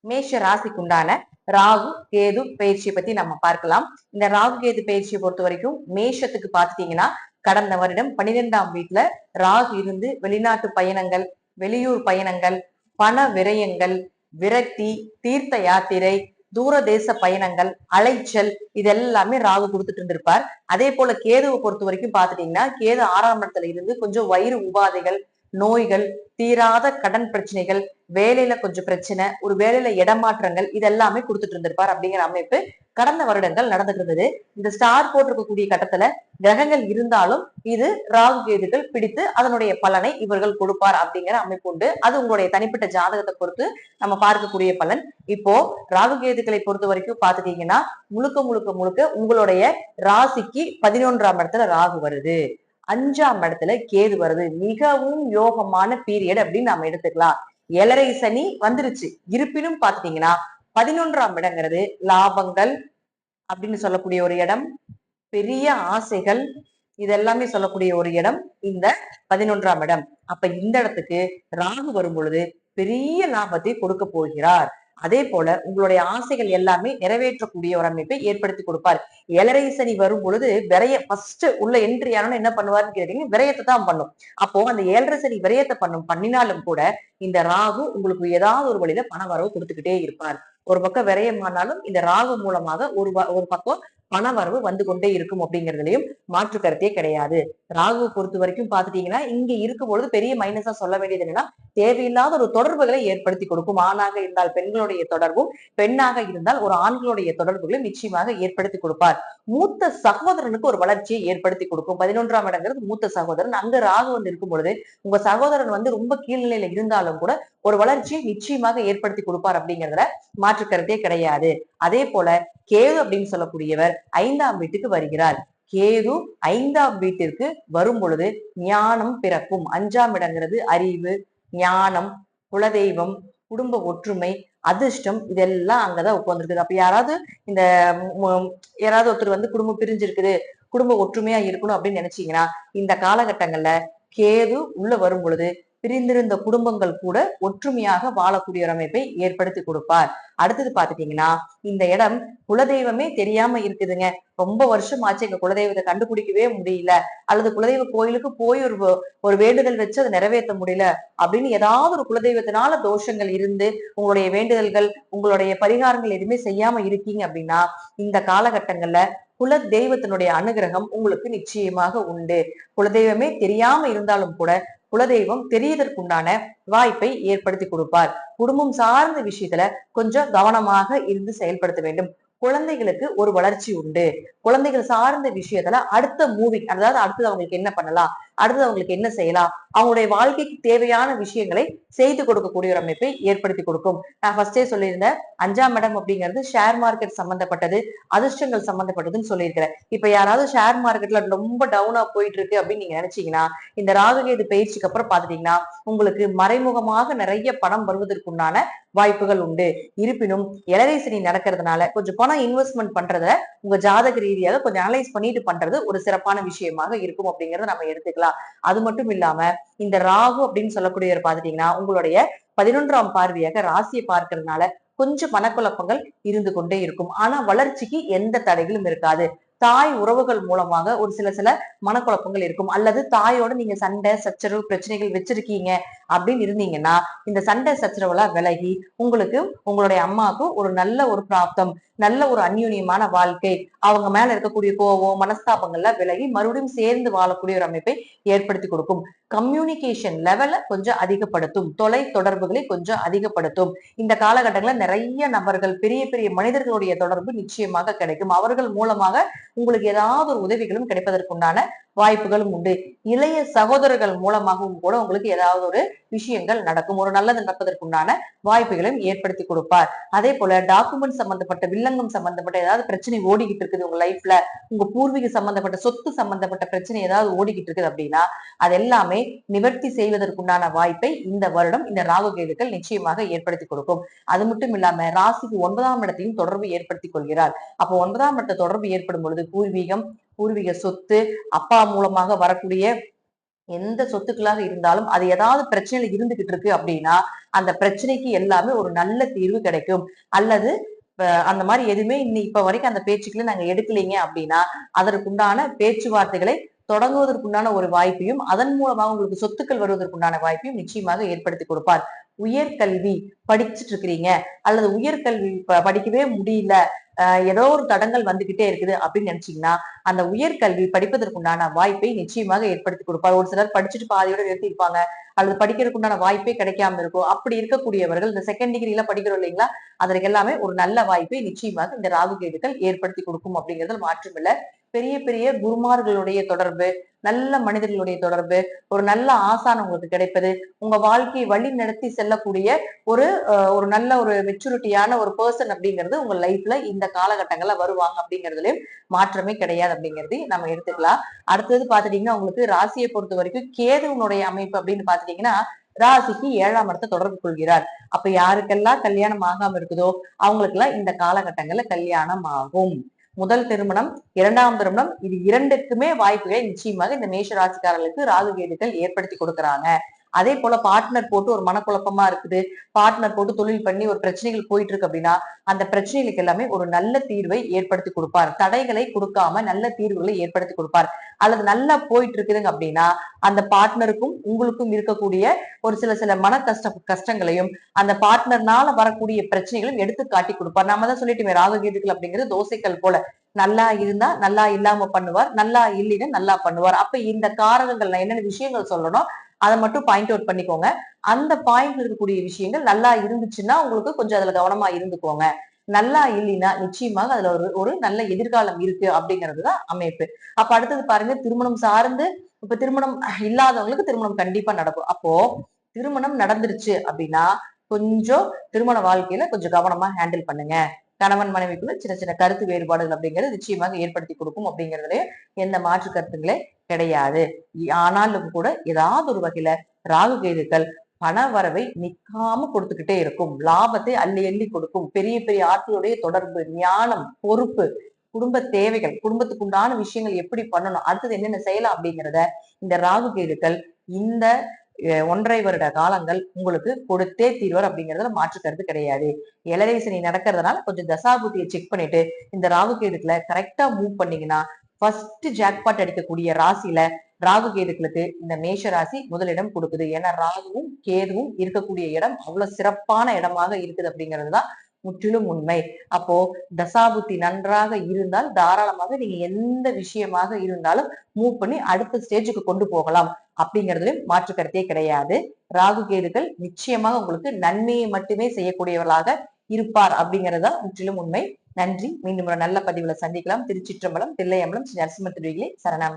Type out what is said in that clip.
மேஷ ராசிக்குண்டான ராகு கேது பயிற்சியை பத்தி நம்ம பார்க்கலாம். இந்த ராகு கேது பயிற்சியை பொறுத்த வரைக்கும் மேஷத்துக்கு பாத்துட்டீங்கன்னா, கடந்த வருடம் 12ஆம் வீட்டுல ராகு இருந்து வெளிநாட்டு பயணங்கள், வெளியூர் பயணங்கள், பண விரயங்கள், விரக்தி, தீர்த்த யாத்திரை, தூர தேச பயணங்கள், அலைச்சல், இதெல்லாமே ராகு கொடுத்துட்டு இருந்திருப்பார். அதே போல கேதுவை பொறுத்த வரைக்கும் பாத்துட்டீங்கன்னா, கேது 6ஆம் இடத்துல இருந்து கொஞ்சம் வயிறு உபாதைகள், நோய்கள், தீராத கடன் பிரச்சனைகள், வேலையில கொஞ்சம் பிரச்சனை, ஒரு வேலையில இடமாற்றங்கள், இதெல்லாமே கொடுத்துட்டு இருந்திருப்பார் அப்படிங்கிற அமைப்பு கடந்த வருடங்கள் நடந்துட்டு இருந்தது. இந்த ஸ்டார் போட்டிருக்கக்கூடிய கட்டத்துல கிரகங்கள் இருந்தாலும் இது ராகு கேதுகள் பிடித்து அதனுடைய பலனை இவர்கள் கொடுப்பார் அப்படிங்கிற அமைப்பு உண்டு. அது உங்களுடைய தனிப்பட்ட ஜாதகத்தை பொறுத்து நம்ம பார்க்கக்கூடிய பலன். இப்போ ராகு கேதுக்களை பொறுத்த வரைக்கும் பாத்துட்டீங்கன்னா, முழுக்க முழுக்க முழுக்க உங்களுடைய ராசிக்கு 11ஆம் இடத்துல ராகு வருது, 5ஆம் இடத்துல கேது வருது. மிகவும் யோகமான பீரியட் அப்படின்னு நம்ம எடுத்துக்கலாம். 7.5 சனி வந்துருச்சு. இருப்பினும் பாத்துட்டீங்கன்னா 11ஆம் இடங்கிறது லாபங்கள் அப்படின்னு சொல்லக்கூடிய ஒரு இடம், பெரிய ஆசைகள், இதெல்லாமே சொல்லக்கூடிய ஒரு இடம் இந்த 11ஆம் இடம். அப்ப இந்த இடத்துக்கு ராகு வரும் பொழுது பெரிய லாபத்தை கொடுக்க போகிறார். அதே போல உங்களுடைய ஆசைகள் எல்லாமே நிறைவேற்றக்கூடிய ஒரு அமைப்பை ஏற்படுத்தி கொடுப்பார். 7.5 சனி வரும் பொழுது விரைய ஃபர்ஸ்ட் உள்ள என்ட்ரி ஆனோன்னு என்ன பண்ணுவாருன்னு கேட்டீங்கன்னா, விரயத்தை தான் பண்ணும். அப்போ அந்த 7.5 சனி விரயத்தை பண்ணினாலும் கூட இந்த ராகு உங்களுக்கு ஏதாவது ஒரு வழியில பண வரவு கொடுத்துக்கிட்டே இருப்பார். ஒரு பக்கம் விரயமானாலும் இந்த ராகு மூலமாக ஒரு பக்கம் பண வரவு வந்து கொண்டே இருக்கும் அப்படிங்கிறதுலயும் மாற்று கருத்தே கிடையாது. ராகுவை பொறுத்த வரைக்கும் பாத்துட்டீங்கன்னா, இங்க இருக்கும் பொழுது பெரிய மைனஸா சொல்ல வேண்டியது என்னன்னா, தேவையில்லாத ஒரு தொடர்புகளை ஏற்படுத்தி கொடுக்கும். ஆணாக இருந்தால் பெண்களுடைய தொடர்பும், பெண்ணாக இருந்தால் ஒரு ஆண்களுடைய தொடர்புகளும் நிச்சயமாக ஏற்படுத்தி கொடுப்பார். மூத்த சகோதரனுக்கு ஒரு வளர்ச்சியை ஏற்படுத்தி கொடுக்கும். 11ஆம் இடங்கிறது மூத்த சகோதரன். அங்க ராகு வந்து இருக்கும் பொழுது உங்க சகோதரன் வந்து ரொம்ப கீழ்நிலையில இருந்தாலும் கூட ஒரு வளர்ச்சியை நிச்சயமாக ஏற்படுத்தி கொடுப்பார் அப்படிங்கிறதுல மாற்று கருத்தே கிடையாது. அதே போல கேது அப்படின்னு சொல்லக்கூடியவர் 5ஆம் வீட்டுக்கு வருகிறார். கேது 5ஆம் வீட்டிற்கு வரும் பொழுது ஞானம் பிறக்கும். 5ஆம் இடங்கிறது அறிவு, ஞானம், குலதெய்வம், குடும்ப ஒற்றுமை, அதிர்ஷ்டம், இதெல்லாம் அங்கதான் உட்கார்ந்துருக்குது. அப்ப இந்த யாராவது ஒருத்தர் வந்து குடும்பம் பிரிஞ்சிருக்குது, குடும்ப ஒற்றுமையா இருக்கணும் அப்படின்னு நினைச்சீங்கன்னா, இந்த காலகட்டங்கள்ல கேது உள்ள வரும் பொழுது பிரிந்திருந்த குடும்பங்கள் கூட ஒற்றுமையாக வாழக்கூடிய ஒரு அமைப்பை ஏற்படுத்தி கொடுப்பார். அடுத்தது பாத்துட்டீங்கன்னா, இந்த இடம் குலதெய்வமே தெரியாம இருக்குதுங்க, ரொம்ப வருஷம் ஆச்சு எங்க குலதெய்வத்தை கண்டுபிடிக்கவே முடியல, அல்லது குலதெய்வ கோயிலுக்கு போய் ஒரு வேண்டுதல் வச்சு அதை நிறைவேற்ற முடியல அப்படின்னு ஏதாவது ஒரு குலதெய்வத்தினால தோஷங்கள் இருந்து உங்களுடைய வேண்டுதல்கள், உங்களுடைய பரிகாரங்கள் எதுவுமே செய்யாம இருக்கீங்க அப்படின்னா, இந்த காலகட்டங்கள்ல குல தெய்வத்தினுடைய அனுகிரகம் உங்களுக்கு நிச்சயமாக உண்டு. குலதெய்வமே தெரியாம இருந்தாலும் கூட குலதெய்வம் தெரியதற்குண்டான வாய்ப்பை ஏற்படுத்தி கொடுப்பார். குடும்பம் சார்ந்த விஷயத்துல கொஞ்சம் கவனமாக இருந்து செயல்படுத்த வேண்டும். குழந்தைகளுக்கு ஒரு வளர்ச்சி உண்டு. குழந்தைகள் சார்ந்த விஷயத்துல அடுத்த மூவிங், அதாவது அடுத்தது அவங்களுக்கு என்ன பண்ணலாம், அடுத்தது அவங்களுக்கு என்ன செய்யலாம், அவங்களுடைய வாழ்க்கைக்கு தேவையான விஷயங்களை செய்து கொடுக்கக்கூடிய ஒரு அமைப்பை ஏற்படுத்தி கொடுக்கும். நான் ஃபர்ஸ்டே சொல்லியிருந்தேன், 5ஆம் இடம் அப்படிங்கிறது ஷேர் மார்க்கெட் சம்பந்தப்பட்டது, அதிர்ஷ்டங்கள் சம்பந்தப்பட்டதுன்னு சொல்லியிருக்கிறேன். இப்ப யாராவது ஷேர் மார்க்கெட்ல ரொம்ப டவுனா போயிட்டு இருக்கு அப்படின்னு நீங்க நினைச்சீங்கன்னா, இந்த ராகுகேது பயிற்சிக்கு அப்புறம் பாத்துட்டீங்கன்னா உங்களுக்கு மறைமுகமாக நிறைய பணம் வருவதற்குண்டான வாய்ப்புகள் உண்டு. இருப்பினும் 7.5 சனி நடக்கிறதுனால கொஞ்சம் பணம் இன்வெஸ்ட்மெண்ட் பண்றத உங்க ஜாதக ரீதியாக கொஞ்சம் அனலைஸ் பண்ணிட்டு பண்றது ஒரு சிறப்பான விஷயமாக இருக்கும் அப்படிங்கறத நம்ம எடுத்துக்கலாம். அது மட்டும் இல்லாம இந்த ராகு அப்படின்னு சொல்லக்கூடியவர் பாத்துட்டீங்கன்னா, உங்களுடைய 11ஆம் பார்வையாக ராசியை பார்க்கறதுனால கொஞ்சம் மனக்குழப்பங்கள் இருந்து கொண்டே இருக்கும். ஆனா வளர்ச்சிக்கு எந்த தடைகளும் இருக்காது. தாய் உறவுகள் மூலமாக ஒரு சில மனக்குழப்பங்கள் இருக்கும், அல்லது தாயோட நீங்க சண்டை சச்சரவு பிரச்சனைகள் வச்சிருக்கீங்க அப்படின்னு இருந்தீங்கன்னா, இந்த சண்டை சச்சரவுலாம் விலகி உங்களுக்கு உங்களுடைய அம்மாவுக்கும் ஒரு நல்ல ஒரு பிராப்தம், நல்ல ஒரு அந்யூன்யமான வாழ்க்கை, அவங்க மேல இருக்கக்கூடிய கோபம் மனஸ்தாபங்கள்லாம் விலகி மறுபடியும் சேர்ந்து வாழக்கூடிய ஒரு அமைப்பை ஏற்படுத்தி கொடுக்கும். கம்யூனிகேஷன் லெவலை கொஞ்சம் அதிகப்படுத்தும், தொலை தொடர்புகளை கொஞ்சம் அதிகப்படுத்தும். இந்த காலகட்டங்களில் நிறைய நபர்கள், பெரிய பெரிய மனிதர்களுடைய தொடர்பு நிச்சயமாக கிடைக்கும். அவர்கள் மூலமாக உங்களுக்கு ஏதாவது ஒரு உதவிகளும் கிடைப்பதற்குண்டான வாய்ப்புகளும் உண்டு. இளைய சகோதரர்கள் மூலமாகவும் கூட உங்களுக்கு ஏதாவது ஒரு விஷயங்கள் நடக்கும், ஒரு நல்லது நடப்பதற்குண்டான வாய்ப்புகளையும் ஏற்படுத்தி கொடுப்பார். அதே போல டாக்குமெண்ட் சம்பந்தப்பட்ட, வில்லங்கம் சம்பந்தப்பட்ட ஏதாவது பிரச்சனை ஓடிக்கிட்டு இருக்குது உங்க லைஃப்ல, உங்க பூர்வீக சம்பந்தப்பட்ட சொத்து சம்பந்தப்பட்ட பிரச்சனை ஏதாவது ஓடிக்கிட்டு இருக்குது அப்படின்னா, அது எல்லாமே நிவர்த்தி செய்வதற்குண்டான வாய்ப்பை இந்த வருடம் இந்த ராகு கேதுக்கள் நிச்சயமாக ஏற்படுத்தி கொடுக்கும். அது மட்டும் இல்லாம ராசிக்கு 9ஆம் இடத்தையும் தொடர்பு ஏற்படுத்திக் கொள்கிறார். அப்போ 9ஆம் இடத்தை தொடர்பு ஏற்படும் பொழுது பூர்வீகம், பூர்வீக சொத்து, அப்பா மூலமாக வரக்கூடிய எந்த சொத்துக்களாக இருந்தாலும் அது ஏதாவது பிரச்சனையில இருந்துகிட்டு இருக்கு அப்படின்னா அந்த பிரச்சனைக்கு எல்லாமே ஒரு நல்ல தீர்வு கிடைக்கும். அல்லது அந்த மாதிரி எதுவுமே இப்ப வரைக்கும் அந்த பேச்சுக்களை நாங்க எடுக்கலீங்க அப்படின்னா அதற்குண்டான பேச்சுவார்த்தைகளை தொடங்குவதற்குண்டான ஒரு வாய்ப்பையும் அதன் மூலமாக உங்களுக்கு சொத்துக்கள் வருவதற்குண்டான வாய்ப்பையும் நிச்சயமாக ஏற்படுத்தி கொடுப்பார். உயர்கல்வி படிச்சுட்டு இருக்கிறீங்க அல்லது உயர்கல்வி படிக்கவே முடியல, ஏதோ ஒரு தடங்கள் வந்துகிட்டே இருக்குது அப்படின்னு நினைச்சீங்கன்னா அந்த உயர்கல்வி படிப்பதற்குண்டான வாய்ப்பை நிச்சயமாக ஏற்படுத்தி கொடுப்பார். ஒரு சிலர் படிச்சுட்டு பாதியோட நிறுத்திருப்பாங்க அல்லது படிக்கிறதுக்கு உண்டான வாய்ப்பே கிடைக்காம இருக்கும். அப்படி இருக்கக்கூடியவர்கள் இந்த செகண்ட் டிகிரில படிக்கிறோம் இல்லைங்களா, அதற்கு எல்லாமே ஒரு நல்ல வாய்ப்பை நிச்சயமாக இந்த ராகு கேதுக்கள் ஏற்படுத்தி கொடுக்கும் அப்படிங்கிறதுல மாற்றம் இல்லை. பெரிய பெரிய குருமார்களுடைய தொடர்பு, நல்ல மனிதர்களுடைய தொடர்பு, ஒரு நல்ல ஆசான் உங்களுக்கு கிடைப்பது, உங்க வாழ்க்கையை வழி நடத்தி செல்லக்கூடிய ஒரு ஒரு நல்ல ஒரு மெச்சூரிட்டியான ஒரு பர்சன் அப்படிங்கிறது உங்க லைஃப்ல இந்த காலகட்டங்கள்ல வருவாங்க அப்படிங்கிறதுலயும் மாற்றமே கிடையாது அப்படிங்கிறதையும் நம்ம எடுத்துக்கலாம். அடுத்தது பாத்துட்டீங்கன்னா உங்களுக்கு ராசியை பொறுத்த வரைக்கும் கேதுவனுடைய அமைப்பு அப்படின்னு பாத்துட்டீங்கன்னா ராசிக்கு 7ஆம் இடத்தை தொடர்பு கொள்கிறார். அப்ப யாருக்கெல்லாம் கல்யாணம் ஆகாம இருக்குதோ அவங்களுக்கு எல்லாம் இந்த காலகட்டங்கள்ல கல்யாணம் ஆகும். முதல் திருமணம், 2ஆம் திருமணம், இது இரண்டுக்குமே வாய்ப்புகளை நிச்சயமாக இந்த மேஷ ராசிக்காரர்களுக்கு ராகு கேதுக்கள் ஏற்படுத்தி கொடுக்குறாங்க. அதே போல பார்ட்னர் போட்டு ஒரு மனக்குழப்பமா இருக்குது, பார்ட்னர் போட்டு தொழில் பண்ணி ஒரு பிரச்சனைகள் போயிட்டு இருக்கு அப்படின்னா அந்த பிரச்சனைகளுக்கு எல்லாமே ஒரு நல்ல தீர்வை ஏற்படுத்தி கொடுப்பார். தடைகளை கொடுக்காம நல்ல தீர்வுகளை ஏற்படுத்தி கொடுப்பார். அல்லது நல்லா போயிட்டு இருக்குதுங்க அப்படின்னா அந்த பார்ட்னருக்கும் உங்களுக்கும் இருக்கக்கூடிய ஒரு சில மன கஷ்டங்களையும் அந்த பார்ட்னர்னால வரக்கூடிய பிரச்சனைகளும் எடுத்து காட்டி கொடுப்பார். நாம தான் சொல்லிட்டுமே ராகு கேதுக்கள் அப்படிங்கிறது தோசைக்கல் போல, நல்லா இருந்தா நல்லா இல்லாம பண்ணுவார், நல்லா இல்லைன்னா நல்லா பண்ணுவார். அப்ப இந்த காரகங்கள் நான் என்னென்ன விஷயங்கள் சொல்லணும் அதை மட்டும் பாயிண்ட் அவுட் பண்ணிக்கோங்க. அந்த பாயிண்ட்ல இருக்கக்கூடிய விஷயங்கள் நல்லா இருந்துச்சுன்னா உங்களுக்கு கொஞ்சம் அதுல கவனமா இருந்துக்கோங்க. நல்லா இல்லைன்னா நிச்சயமாக அதுல ஒரு நல்ல எதிர்காலம் இருக்கு அப்படிங்கிறதுதான் அமைப்பு. அப்ப அடுத்தது பாருங்க, திருமணம் சார்ந்து இப்ப திருமணம் இல்லாதவங்களுக்கு திருமணம் கண்டிப்பா நடக்கும். அப்போ திருமணம் நடந்துருச்சு அப்படின்னா கொஞ்சம் திருமண வாழ்க்கையில கொஞ்சம் கவனமா ஹேண்டில் பண்ணுங்க. கணவன் மனைவிக்குள்ள சின்ன சின்ன கருத்து வேறுபாடுகள் அப்படிங்கிறது நிச்சயமாக ஏற்படுத்தி கொடுக்கும் அப்படிங்கிறதுல எந்த மாற்று கருத்துங்களே கிடையாது. ஆனாலும் கூட ஏதாவது ஒரு வகையில ராகு கேதுக்கள் பண வரவை நிக்காம கொடுத்துக்கிட்டே இருக்கும், லாபத்தை அள்ளி அள்ளி கொடுக்கும். பெரிய பெரிய ஆட்களுடைய தொடர்பு, ஞானம், பொறுப்பு, குடும்ப தேவைகள், குடும்பத்துக்கு உண்டான விஷயங்கள் எப்படி பண்ணணும், அடுத்தது என்னென்ன செய்யலாம் அப்படிங்கிறத இந்த ராகு கேதுக்கள் இந்த 1.5 வருட காலங்கள் உங்களுக்கு கொடுத்தே தீர்வார் அப்படிங்கிறதுல மாற்று கருத்து கிடையாது. ஏழரை சனி நடக்கிறதுனால கொஞ்சம் தசாபுத்தியை செக் பண்ணிட்டு இந்த ராகு கேதுக்களை கரெக்டா மூவ் பண்ணீங்கன்னா ஃபர்ஸ்ட் ஜாக்பாட் அடிக்கக்கூடிய ராசியில ராகு கேதுக்களுக்கு இந்த மேஷ ராசி முதலிடம் கொடுக்குது. ஏன்னா ராகுவும் கேதுவும் இருக்கக்கூடிய இடம் அவ்வளவு சிறப்பான இடமாக இருக்குது அப்படிங்கிறதுதான் முற்றிலும் உண்மை. அப்போ தசாபுத்தி நன்றாக இருந்தால் தாராளமாக நீங்க எந்த விஷயமாக இருந்தாலும் மூவ் பண்ணி அடுத்த ஸ்டேஜுக்கு கொண்டு போகலாம் அப்படிங்கிறதுலயும் மாற்று கருத்தே கிடையாது. ராகு கேதுக்கள் நிச்சயமாக உங்களுக்கு நன்மையை மட்டுமே செய்யக்கூடியவர்களாக இருப்பார் அப்படிங்கிறதா முற்றிலும் உண்மை. நன்றி. மீண்டும் ஒரு நல்ல பதிவுல சந்திக்கலாம். திருச்சிற்றம்பலம், தில்லையம்பலம், ஸ்ரீ நரசிம்ம திருவிகளே சரணம்.